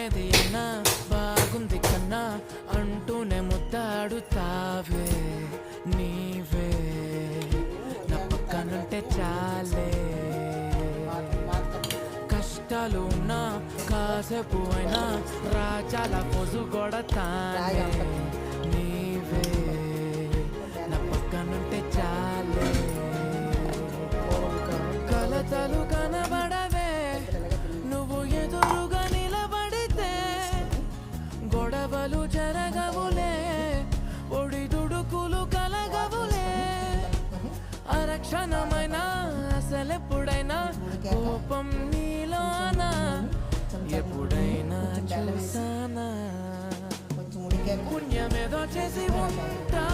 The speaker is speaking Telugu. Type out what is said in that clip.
ఏది అన్నా బాగుంది కన్నా అంటూనే ముద్దాడుతావే నీవే నా పక్కనుంటే చాలే కష్టాలు ఉన్నా కాసేపు అయినా రాజాల పొజు కొడతానే నీవే నా పక్కనుంటే చాలే కలతలు కనబడవే నువ్వు ఎదురుగా నిలబడితే గొడవలు జరగవులే ఒడిదుడుకులు కలగవులే అరక్షణమైనా అసలెప్పుడైనా కోపం నీలోనా ఎప్పుడైనా చూసానా పుణ్యమేదో చేసి ఉంటా